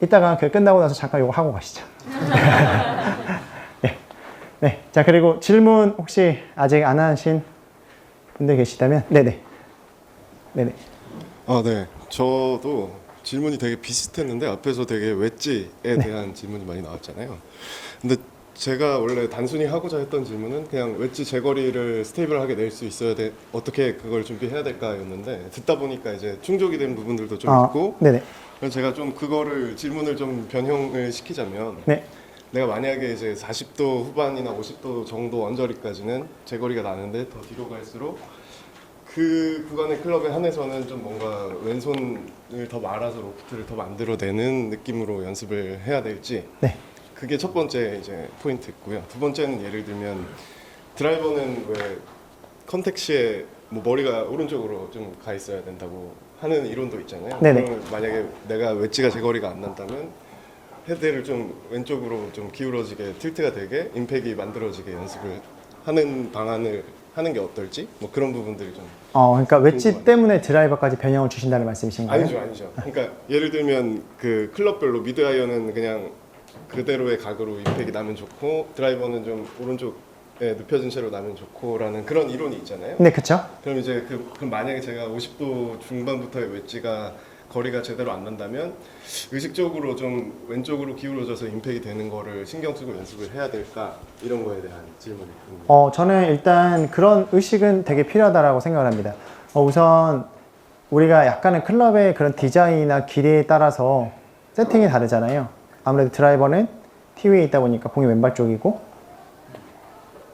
이따가 그 끝나고 나서 잠깐 이거 하고 가시죠. 네. 네. 자, 그리고 질문 혹시 아직 안 하신 분들 계시다면, 네네. 네네. 아, 네. 저도 질문이 되게 비슷했는데 앞에서 되게 웨지에 대한 질문이 많이 나왔잖아요. 근데 제가 원래 단순히 하고자 했던 질문은 그냥 웨지 제거리를 스테이블하게 낼 수 있어야 돼. 어떻게 그걸 준비해야 될까였는데 듣다 보니까 이제 충족이 된 부분들도 좀 있고 네네. 그래서 제가 좀 그거를 질문을 좀 변형을 시키자면 네. 내가 만약에 이제 40도 후반이나 50도 정도 언저리까지는 제거리가 나는데 더 뒤로 갈수록 그 구간의 클럽에 한해서는 좀 뭔가 왼손을 더 말아서 로프트를 더 만들어내는 느낌으로 연습을 해야 될지 네. 그게 첫 번째 이제 포인트고요. 두 번째는 예를 들면 드라이버는 왜 컨택 시에 뭐 머리가 오른쪽으로 좀 가 있어야 된다고 하는 이론도 있잖아요. 네네. 그러면 만약에 내가 웨지가 제거리가 안 난다면 헤드를 좀 왼쪽으로 좀 기울어지게 틸트가 되게 임팩이 만들어지게 연습을 하는 방안을 하는 게 어떨지 뭐 그런 부분들이 좀 그러니까 웨지 궁금하네요. 때문에 드라이버까지 변형을 주신다는 말씀이신가요? 아니죠. 그러니까 예를 들면 그 클럽별로 미드 아이언은 그냥 그대로의 각으로 임팩이 나면 좋고 드라이버는 좀 오른쪽에 눕혀진 채로 나면 좋고라는 그런 이론이 있잖아요. 네, 그쵸? 그럼 이제 그럼 만약에 제가 50도 중반부터의 웨지가 거리가 제대로 안 난다면 의식적으로 좀 왼쪽으로 기울어져서 임팩이 되는 거를 신경 쓰고 연습을 해야 될까 이런 거에 대한 질문이 있습니다. 저는 일단 그런 의식은 되게 필요하다고 생각을 합니다. 우선 우리가 약간의 클럽의 그런 디자인이나 길이에 따라서 세팅이 다르잖아요. 아무래도 드라이버는 티 위에 있다 보니까 공이 왼발 쪽이고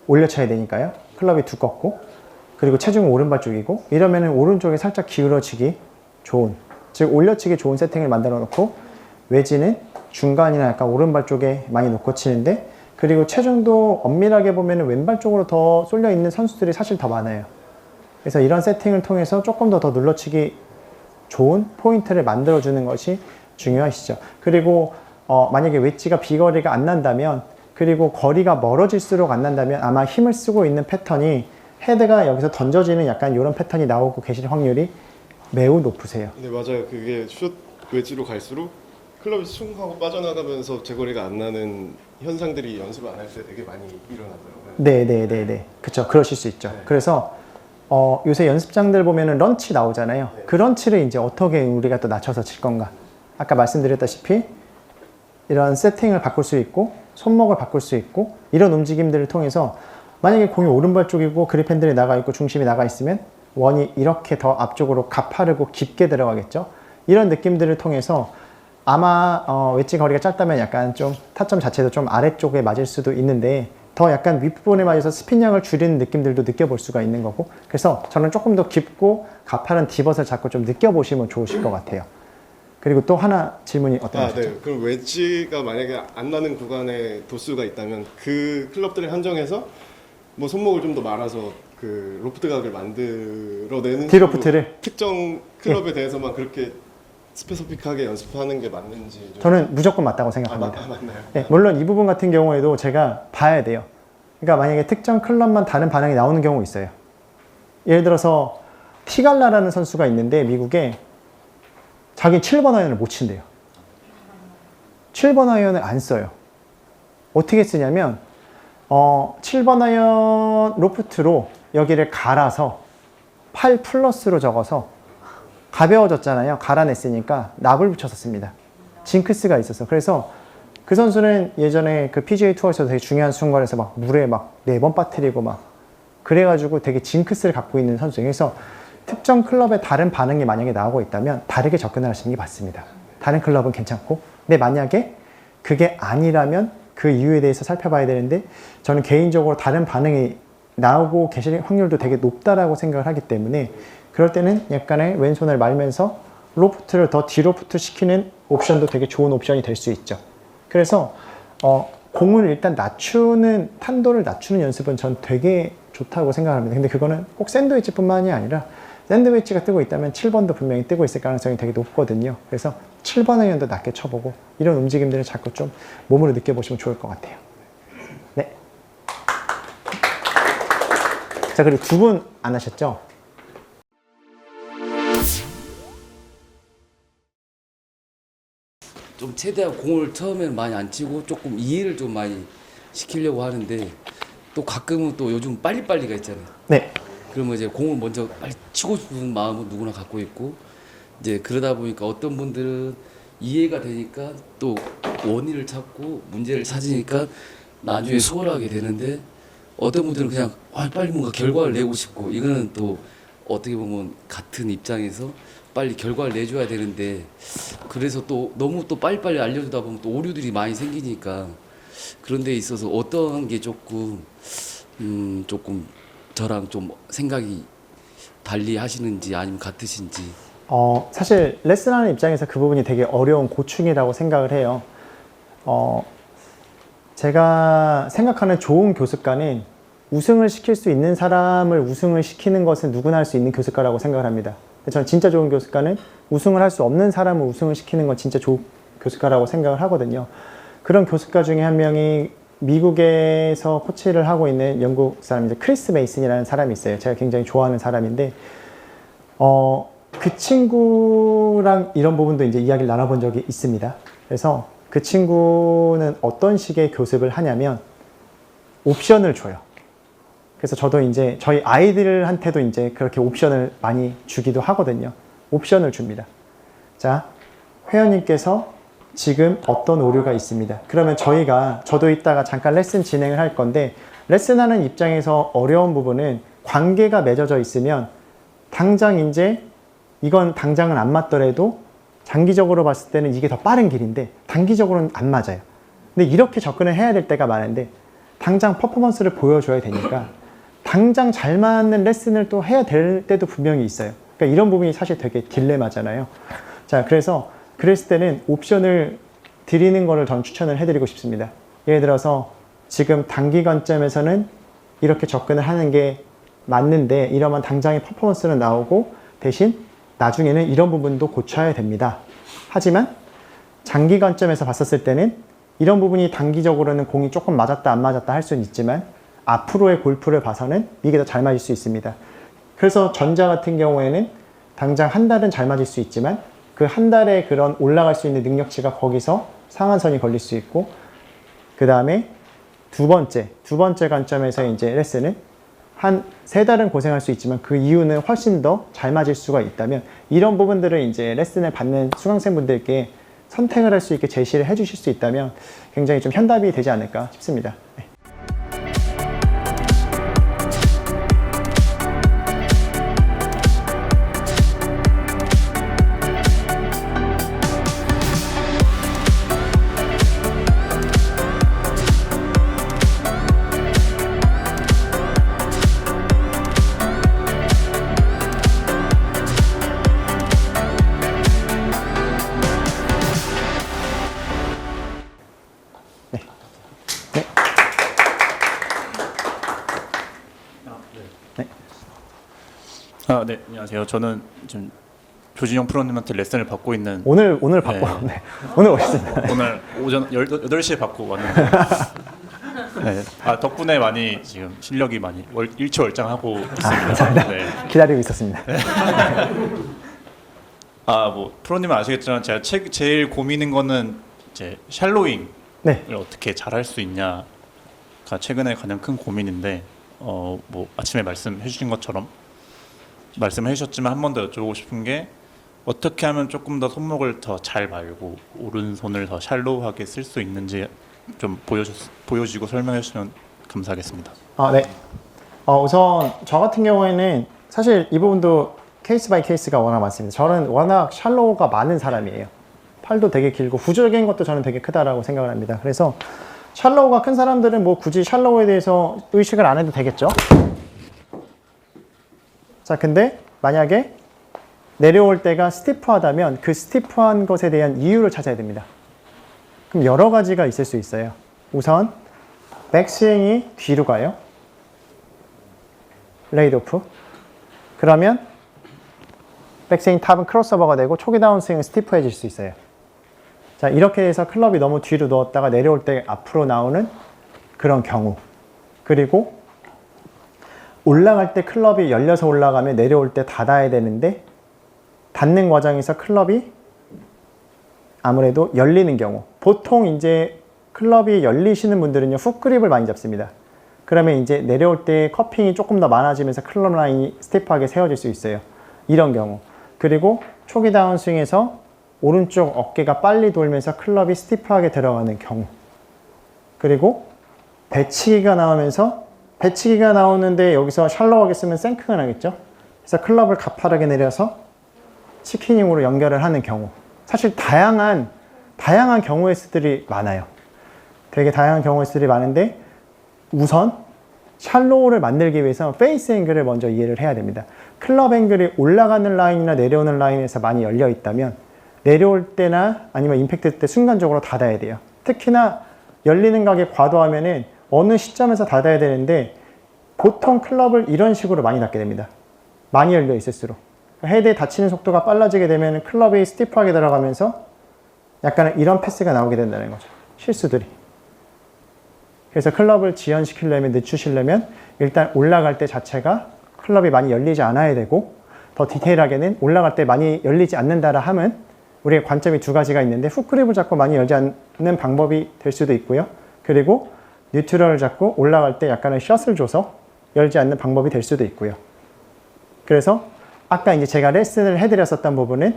올려쳐야 되니까요. 클럽이 두껍고 그리고 체중은 오른발 쪽이고 이러면은 오른쪽에 살짝 기울어지기 좋은, 즉 올려치기 좋은 세팅을 만들어 놓고 웨지는 중간이나 약간 오른발 쪽에 많이 놓고 치는데 그리고 체중도 엄밀하게 보면 왼발 쪽으로 더 쏠려 있는 선수들이 사실 더 많아요. 그래서 이런 세팅을 통해서 조금 더 눌러치기 좋은 포인트를 만들어 주는 것이 중요하시죠. 그리고 만약에 웨지가 비거리가 안 난다면 그리고 거리가 멀어질수록 안 난다면 아마 힘을 쓰고 있는 패턴이 헤드가 여기서 던져지는 약간 이런 패턴이 나오고 계실 확률이 매우 높으세요. 네 맞아요. 그게 슛 웨지로 갈수록 클럽이 숭 하고 빠져나가면서 제거리가 안 나는 현상들이 연습을 안 할 때 되게 많이 일어나더라고요. 네네네네. 그쵸. 그러실 수 있죠. 네. 그래서 요새 연습장들 보면은 런치 나오잖아요. 네. 그 런치를 이제 어떻게 우리가 또 낮춰서 칠 건가. 아까 말씀드렸다시피 이런 세팅을 바꿀 수 있고 손목을 바꿀 수 있고 이런 움직임들을 통해서 만약에 공이 오른발 쪽이고 그립 핸들이 나가 있고 중심이 나가 있으면 원이 이렇게 더 앞쪽으로 가파르고 깊게 들어가겠죠. 이런 느낌들을 통해서 아마 웨지 거리가 짧다면 약간 좀 타점 자체도 좀 아래쪽에 맞을 수도 있는데 더 약간 윗부분에 맞아서 스핀량을 줄이는 느낌들도 느껴볼 수가 있는 거고 그래서 저는 조금 더 깊고 가파른 디벗을 자꾸 좀 느껴보시면 좋으실 것 같아요. 그리고 또 하나 질문이 어떤 거죠? 네. 그럼 웨지가 만약에 안 나는 구간에 도수가 있다면 그 클럽들을 한정해서 뭐 손목을 좀 더 말아서 그 로프트 각을 만들어내는 디로프트를? 특정 클럽에 대해서만 그렇게 스페시픽하게 연습하는 게 맞는지 좀... 저는 무조건 맞다고 생각합니다. 맞나요? 네, 물론 이 부분 같은 경우에도 제가 봐야 돼요. 그러니까 만약에 특정 클럽만 다른 반응이 나오는 경우 있어요. 예를 들어서 티갈라라는 선수가 있는데 미국에 자기 7번 아이언을 못 친대요. 7번 아이언을 안 써요. 어떻게 쓰냐면 7번 아이언 로프트로 여기를 갈아서 8 플러스로 적어서 가벼워졌잖아요. 갈아냈으니까 납을 붙여서 씁니다. 징크스가 있어서. 그래서 그 선수는 예전에 그 PGA 투어에서 되게 중요한 순간에서 막 물에 막 4번 빠뜨리고 막 그래가지고 되게 징크스를 갖고 있는 선수예요. 그래서 특정 클럽의 다른 반응이 만약에 나오고 있다면 다르게 접근을 하시는 게 맞습니다. 다른 클럽은 괜찮고 근데 만약에 그게 아니라면 그 이유에 대해서 살펴봐야 되는데 저는 개인적으로 다른 반응이 나오고 계실 확률도 되게 높다라고 생각을 하기 때문에 그럴 때는 약간의 왼손을 말면서 로프트를 더 디로프트 시키는 옵션도 되게 좋은 옵션이 될 수 있죠. 그래서 공을 일단 낮추는 탄도를 낮추는 연습은 전 되게 좋다고 생각합니다. 근데 그거는 꼭 샌드위치 뿐만이 아니라 샌드위치가 뜨고 있다면 7번도 분명히 뜨고 있을 가능성이 되게 높거든요. 그래서 7번 아이언도 낮게 쳐보고 이런 움직임들을 자꾸 좀 몸으로 느껴보시면 좋을 것 같아요. 네. 자, 그리고 두 분 안 하셨죠? 좀 최대한 공을 처음에는 많이 안 치고 조금 이해를 좀 많이 시키려고 하는데 또 가끔은 또 요즘 빨리빨리가 있잖아요. 네. 그러면 이제 공을 먼저 빨리 치고 싶은 마음은 누구나 갖고 있고 이제 그러다 보니까 어떤 분들은 이해가 되니까 또 원인을 찾고 문제를 찾으니까 나중에 수월하게 되는데 어떤 분들은 그냥 빨리 뭔가 결과를 내고 싶고 이거는 또 어떻게 보면 같은 입장에서 빨리 결과를 내줘야 되는데 그래서 또 너무 또 빨리빨리 알려주다 보면 또 오류들이 많이 생기니까 그런 데 있어서 어떤 게 조금 저랑 좀 생각이 달리 하시는지 아니면 같으신지. 사실 레슨하는 입장에서 그 부분이 되게 어려운 고충이라고 생각을 해요. 제가 생각하는 좋은 교습가는 우승을 시킬 수 있는 사람을 우승을 시키는 것은 누구나 할 수 있는 교습가라고 생각을 합니다. 저는 진짜 좋은 교습가는 우승을 할 수 없는 사람을 우승을 시키는 건 진짜 좋은 교습가라고 생각을 하거든요. 그런 교습가 중에 한 명이 미국에서 코치를 하고 있는 영국 사람인데 크리스 메이슨이라는 사람이 있어요. 제가 굉장히 좋아하는 사람인데 그 친구랑 이런 부분도 이제 이야기를 나눠본 적이 있습니다. 그래서 그 친구는 어떤 식의 교습을 하냐면 옵션을 줘요. 그래서 저도 이제 저희 아이들한테도 이제 그렇게 옵션을 많이 주기도 하거든요. 옵션을 줍니다. 자, 회원님께서 지금 어떤 오류가 있습니다. 그러면 저도 이따가 잠깐 레슨 진행을 할 건데 레슨하는 입장에서 어려운 부분은 관계가 맺어져 있으면 당장 이제 이건 당장은 안 맞더라도 장기적으로 봤을 때는 이게 더 빠른 길인데 단기적으로는 안 맞아요. 근데 이렇게 접근을 해야 될 때가 많은데 당장 퍼포먼스를 보여줘야 되니까 당장 잘 맞는 레슨을 또 해야 될 때도 분명히 있어요. 그러니까 이런 부분이 사실 되게 딜레마잖아요. 자, 그래서 그랬을 때는 옵션을 드리는 거를 전 추천을 해드리고 싶습니다. 예를 들어서 지금 단기 관점에서는 이렇게 접근을 하는 게 맞는데 이러면 당장의 퍼포먼스는 나오고 대신 나중에는 이런 부분도 고쳐야 됩니다. 하지만 장기 관점에서 봤었을 때는 이런 부분이 단기적으로는 공이 조금 맞았다 안 맞았다 할 수는 있지만 앞으로의 골프를 봐서는 이게 더 잘 맞을 수 있습니다. 그래서 전자 같은 경우에는 당장 한 달은 잘 맞을 수 있지만 그 한 달에 그런 올라갈 수 있는 능력치가 거기서 상한선이 걸릴 수 있고 그 다음에 두 번째 관점에서 이제 레슨은 한 3달은 고생할 수 있지만 그 이유는 훨씬 더 잘 맞을 수가 있다면 이런 부분들을 이제 레슨을 받는 수강생분들께 선택을 할 수 있게 제시를 해 주실 수 있다면 굉장히 좀 현답이 되지 않을까 싶습니다. 네. 네, 안녕하세요. 저는 지금 조진영 프로님한테 레슨을 받고 있는 오늘 받고 네. 오늘 오셨습니다. 오늘 오전 8시에 받고 왔는데 네, 덕분에 많이 지금 실력이 많이 일취월장하고 있습니다. 네. 기다리고 있었습니다. 뭐 프로님은 아시겠지만 제가 제일 고민인 거는 이제 샬로잉을 네. 어떻게 잘할 수 있냐가 최근에 가장 큰 고민인데 뭐 아침에 말씀해 주신 것처럼 말씀해 주셨지만 한 번 더 여쭤보고 싶은 게 어떻게 하면 조금 더 손목을 더 잘 말고 오른손을 더 샬로우하게 쓸 수 있는지 좀 보여주고 설명해 주시면 감사하겠습니다. 네. 우선 저 같은 경우에는 사실 이 부분도 케이스 바이 케이스가 워낙 많습니다. 저는 워낙 샬로우가 많은 사람이에요. 팔도 되게 길고 구조적인 것도 저는 되게 크다라고 생각을 합니다. 그래서 샬로우가 큰 사람들은 뭐 굳이 샬로우에 대해서 의식을 안 해도 되겠죠? 자, 근데 만약에 내려올 때가 스티프하다면 그 스티프한 것에 대한 이유를 찾아야 됩니다. 그럼 여러 가지가 있을 수 있어요. 우선 백스윙이 뒤로 가요. 레이드 오프. 그러면 백스윙 탑은 크로스오버가 되고 초기 다운스윙은 스티프해질 수 있어요. 자, 이렇게 해서 클럽이 너무 뒤로 누웠다가 내려올 때 앞으로 나오는 그런 경우. 그리고 올라갈 때 클럽이 열려서 올라가면 내려올 때 닫아야 되는데 닫는 과정에서 클럽이 아무래도 열리는 경우. 보통 이제 클럽이 열리시는 분들은요, 훅 그립을 많이 잡습니다. 그러면 이제 내려올 때 커핑이 조금 더 많아지면서 클럽 라인이 스티프하게 세워질 수 있어요. 이런 경우. 그리고 초기 다운스윙에서 오른쪽 어깨가 빨리 돌면서 클럽이 스티프하게 들어가는 경우. 그리고 배치기가 나오면서 배치기가 나오는데 여기서 샬로우하게 쓰면 생크가 나겠죠. 그래서 클럽을 가파르게 내려서 치킨닝으로 연결을 하는 경우. 사실 다양한 경우의 수들이 많아요. 되게 다양한 경우의 수들이 많은데 우선 샬로우를 만들기 위해서 페이스 앵글을 먼저 이해를 해야 됩니다. 클럽 앵글이 올라가는 라인이나 내려오는 라인에서 많이 열려 있다면 내려올 때나 아니면 임팩트 때 순간적으로 닫아야 돼요. 특히나 열리는 각이 과도하면은 어느 시점에서 닫아야 되는데 보통 클럽을 이런 식으로 많이 닫게 됩니다. 많이 열려 있을수록. 헤드에 닫히는 속도가 빨라지게 되면 클럽이 스티프하게 들어가면서 약간 이런 패스가 나오게 된다는 거죠. 실수들이. 그래서 클럽을 지연시키려면, 늦추시려면 일단 올라갈 때 자체가 클럽이 많이 열리지 않아야 되고 더 디테일하게는 올라갈 때 많이 열리지 않는다라 함은 우리의 관점이 두 가지가 있는데 훅그립을 잡고 많이 열지 않는 방법이 될 수도 있고요. 그리고 뉴트럴을 잡고 올라갈 때 약간의 샷을 줘서 열지 않는 방법이 될 수도 있고요. 그래서 아까 이제 제가 레슨을 해드렸었던 부분은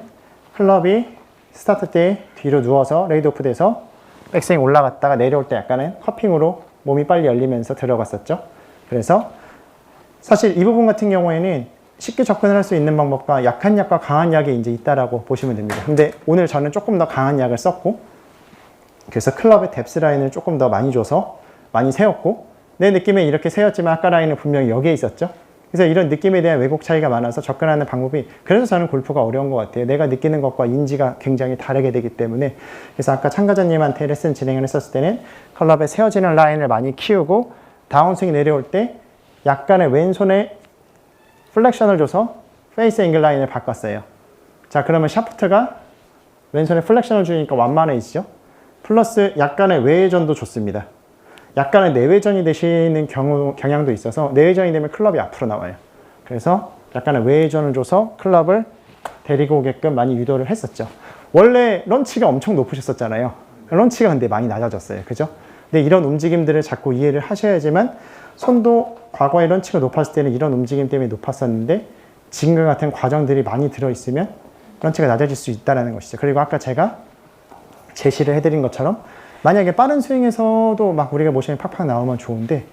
클럽이 스타트 때 뒤로 누워서 레이드 오프 돼서 백스윙 올라갔다가 내려올 때 약간은 커핑으로 몸이 빨리 열리면서 들어갔었죠. 그래서 사실 이 부분 같은 경우에는 쉽게 접근을 할 수 있는 방법과 약한 약과 강한 약이 이제 있다라고 보시면 됩니다. 근데 오늘 저는 조금 더 강한 약을 썼고 그래서 클럽의 뎁스 라인을 조금 더 많이 줘서 많이 세웠고 내 느낌에 이렇게 세웠지만 아까 라인은 분명히 여기에 있었죠. 그래서 이런 느낌에 대한 왜곡 차이가 많아서 접근하는 방법이 그래서 저는 골프가 어려운 것 같아요. 내가 느끼는 것과 인지가 굉장히 다르게 되기 때문에 그래서 아까 참가자님한테 레슨 진행을 했었을 때는 클럽에 세워지는 라인을 많이 키우고 다운스윙이 내려올 때 약간의 왼손에 플렉션을 줘서 페이스 앵글 라인을 바꿨어요. 자, 그러면 샤프트가 왼손에 플렉션을 주니까 완만해지죠. 플러스 약간의 외회전도 좋습니다. 약간의 내외전이 되시는 경향도 있어서 내외전이 되면 클럽이 앞으로 나와요. 그래서 약간의 외회전을 줘서 클럽을 데리고 오게끔 많이 유도를 했었죠. 원래 런치가 엄청 높으셨었잖아요. 런치가 근데 많이 낮아졌어요. 그죠? 근데 이런 움직임들을 자꾸 이해를 하셔야지만 손도 과거에 런치가 높았을 때는 이런 움직임 때문에 높았었는데 지금과 같은 과정들이 많이 들어있으면 런치가 낮아질 수 있다는 것이죠. 그리고 아까 제가 제시를 해드린 것처럼 만약에 빠른 스윙에서도 막 우리가 모션이 팍팍 나오면 좋은데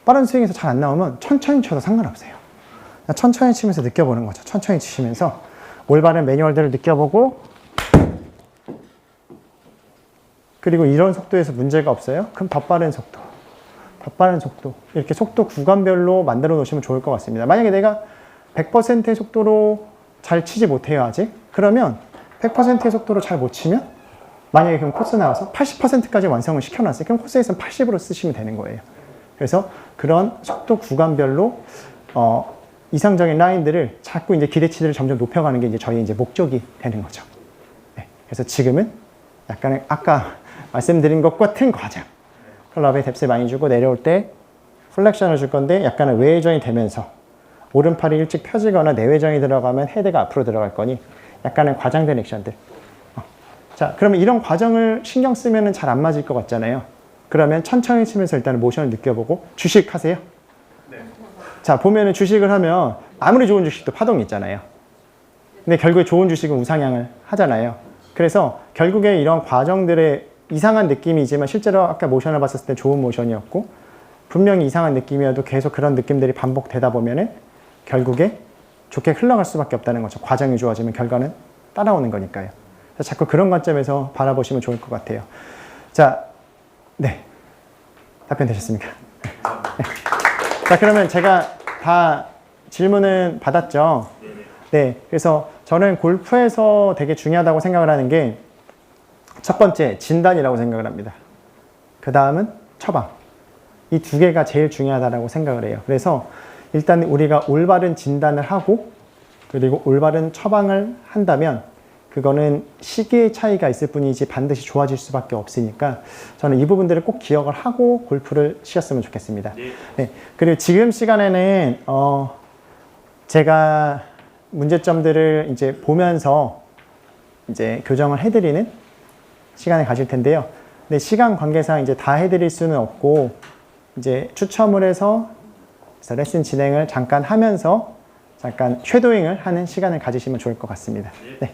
빠른 스윙에서 잘 안 나오면 천천히 쳐도 상관없어요. 천천히 치면서 느껴보는 거죠. 천천히 치시면서 올바른 매뉴얼들을 느껴보고 그리고 이런 속도에서 문제가 없어요? 그럼 더 빠른 속도. 더 빠른 속도. 이렇게 속도 구간별로 만들어 놓으시면 좋을 것 같습니다. 만약에 내가 100%의 속도로 잘 치지 못해요, 아직? 그러면 100%의 속도로 잘 못 치면 만약에 그럼 코스 나와서 80%까지 완성을 시켜놨어요. 그럼 코스에서는 80으로 쓰시면 되는 거예요. 그래서 그런 속도 구간별로 이상적인 라인들을 자꾸 이제 기대치들을 점점 높여가는 게 이제 저희 이제 목적이 되는 거죠. 네. 그래서 지금은 약간의 아까 말씀드린 것 같은 과정. 클럽에 뎁스 많이 주고 내려올 때 플렉션을 줄 건데 약간의 외회전이 되면서 오른팔이 일찍 펴지거나 내외전이 들어가면 헤드가 앞으로 들어갈 거니 약간의 과장된 액션들. 자, 그러면 이런 과정을 신경 쓰면 잘 안 맞을 것 같잖아요. 그러면 천천히 치면서 일단 모션을 느껴보고 주식 하세요? 네. 자, 보면은 주식을 하면 아무리 좋은 주식도 파동이 있잖아요. 근데 결국에 좋은 주식은 우상향을 하잖아요. 그래서 결국에 이런 과정들의 이상한 느낌이지만 실제로 아까 모션을 봤을 때 좋은 모션이었고 분명히 이상한 느낌이어도 계속 그런 느낌들이 반복되다 보면은 결국에 좋게 흘러갈 수밖에 없다는 거죠. 과정이 좋아지면 결과는 따라오는 거니까요. 자꾸 그런 관점에서 바라보시면 좋을 것 같아요. 자, 네. 답변 되셨습니까? 네. 자, 그러면 제가 다 질문은 받았죠? 네. 그래서 저는 골프에서 되게 중요하다고 생각을 하는 게 첫 번째, 진단이라고 생각을 합니다. 그 다음은 처방. 이 두 개가 제일 중요하다고 생각을 해요. 그래서 일단 우리가 올바른 진단을 하고 그리고 올바른 처방을 한다면 그거는 시기의 차이가 있을 뿐이지 반드시 좋아질 수밖에 없으니까 저는 이 부분들을 꼭 기억을 하고 골프를 치셨으면 좋겠습니다. 네. 그리고 지금 시간에는 제가 문제점들을 이제 보면서 이제 교정을 해드리는 시간을 가질 텐데요. 근데 시간 관계상 이제 다 해드릴 수는 없고 이제 추첨을 해서 그래서 레슨 진행을 잠깐 하면서 잠깐 쉐도잉을 하는 시간을 가지시면 좋을 것 같습니다. 네.